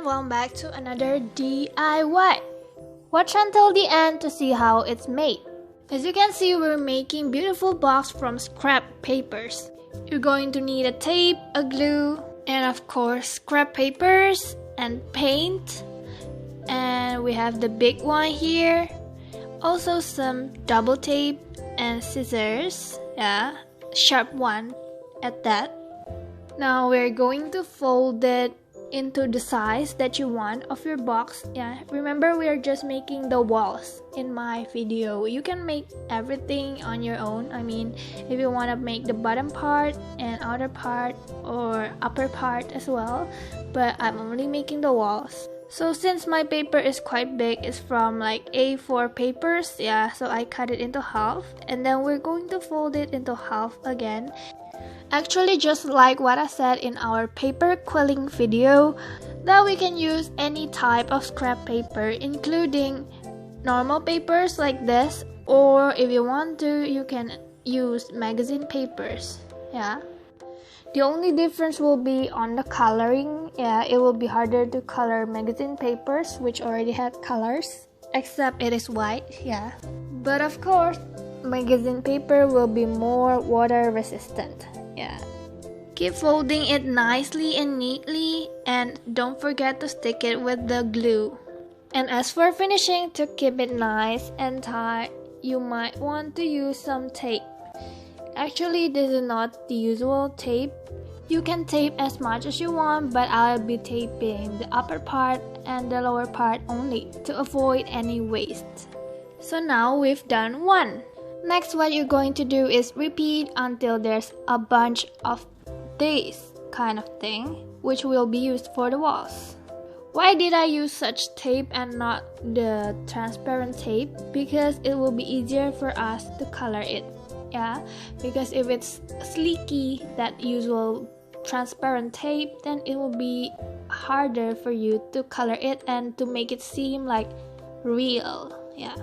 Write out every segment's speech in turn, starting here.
welcome back to another DIY. Watch until the end to see how it's made. As you can see, we're making beautiful box from scrap papers. You're going to need a tape, a glue, and of course scrap papers and paint. And we have the big one here. Also some double tape and scissors. Yeah, sharp one at that. Now we're going to fold it into the size that you want of your box. Yeah, remember we are just making the walls in my video. You can make everything on your own. I mean, if you want to make the bottom part and outer part or upper part as well, but I'm only making the walls. So since my paper is quite big, it's from like A4 papers, yeah, so I cut it into half and then we're going to fold it into half again. Actually, just like what I said in our paper quilling video, that we can use any type of scrap paper, including normal papers like this, or if you want to, you can use magazine papers. Yeah. The only difference will be on the coloring. Yeah, it will be harder to color magazine papers which already have colors, except it is white. Yeah. But of course, magazine paper will be more water resistant. Yeah. Keep folding it nicely and neatly, and don't forget to stick it with the glue. And as for finishing, to keep it nice and tight, you might want to use some tape. Actually, this is not the usual tape. You can tape as much as you want, but I'll be taping the upper part and the lower part only to avoid any waste. So now we've done one. Next, what you're going to do is repeat until there's a bunch of this kind of thing, which will be used for the walls. Why did I use such tape and not the transparent tape? Because it will be easier for us to color it. Yeah, because if it's sleeky, that usual transparent tape, then it will be harder for you to color it and to make it seem like real. Yeah.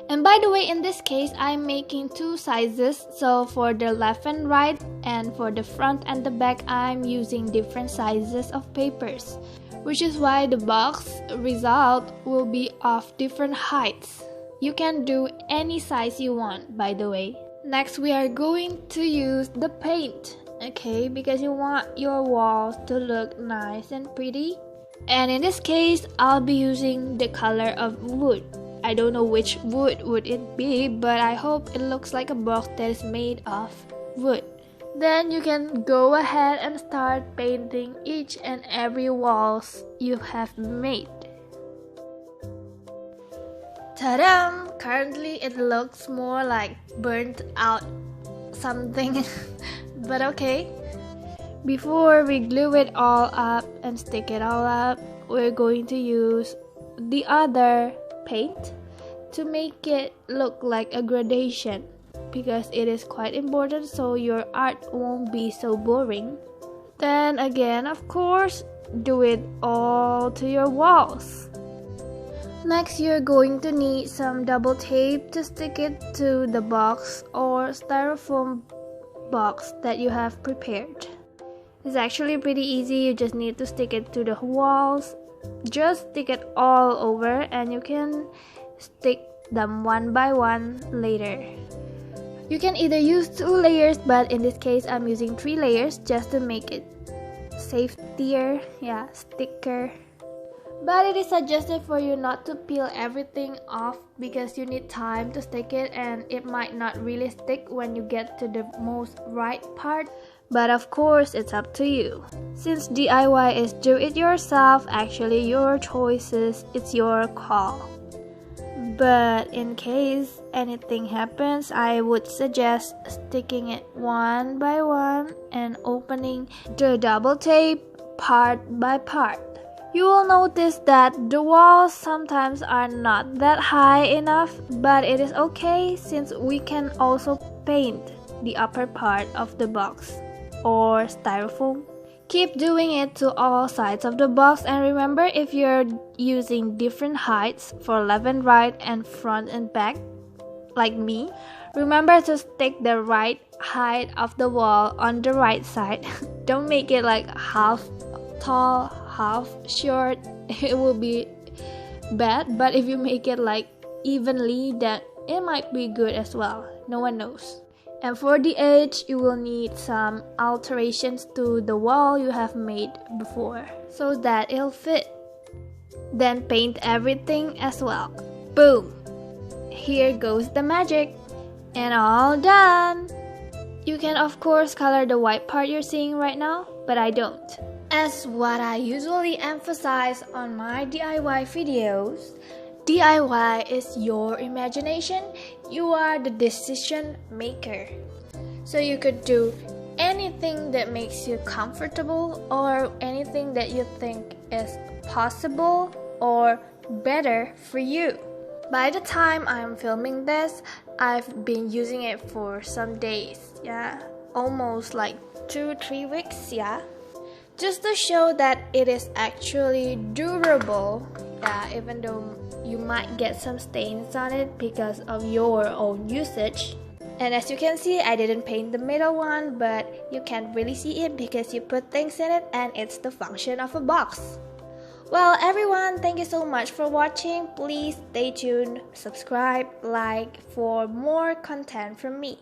And by the way, in this case, I'm making two sizes. So for the left and right, and for the front and the back, I'm using different sizes of papers, which is why the box result will be of different heights. You can do any size you want, by the way. Next, we are going to use the paint, okay, because you want your walls to look nice and pretty. And in this case, I'll be using the color of wood. I don't know which wood would it be, but I hope it looks like a box that is made of wood. Then you can go ahead and start painting each and every walls you have made. Ta-da! Currently it looks more like burnt out something, but okay. Before we glue it all up and stick it all up, we're going to use the other paint to make it look like a gradation, because it is quite important so your art won't be so boring. Then again, of course, do it all to your walls. Next, you're going to need some double tape to stick it to the box or styrofoam box that you have prepared. It's actually pretty easy. You just need to stick it to the walls. Just stick it all over and you can stick them one by one later. You can either use 2 layers, but in this case I'm using 3 layers just to make it safetier, yeah, stickier. But it is suggested for you not to peel everything off because you need time to stick it and it might not really stick when you get to the most right part. But of course, it's up to you. Since DIY is do it yourself, actually your choices, it's your call. But in case anything happens, I would suggest sticking it one by one and opening the double tape part by part. You will notice that the walls sometimes are not that high enough, but it is okay since we can also paint the upper part of the box or styrofoam. Keep doing it to all sides of the box, and remember, if you're using different heights for left and right and front and back like me, remember to stick the right height of the wall on the right side. Don't make it like half tall, half short, it will be bad, but if you make it like evenly, then it might be good as well. No one knows. And for the edge, you will need some alterations to the wall you have made before so that it'll fit. Then paint everything as well. Boom! Here goes the magic. And all done! You can of course color the white part you're seeing right now, but I don't. As what I usually emphasize on my DIY videos, DIY is your imagination. You are the decision maker. So you could do anything that makes you comfortable or anything that you think is possible or better for you. By the time I'm filming this, I've been using it for some days, almost like 2-3 weeks, just to show that it is actually durable, even though you might get some stains on it because of your own usage. And as you can see, I didn't paint the middle one, but you can't really see it because you put things in it and it's the function of a box. Well, everyone, thank you so much for watching. Please stay tuned, subscribe, like for more content from me.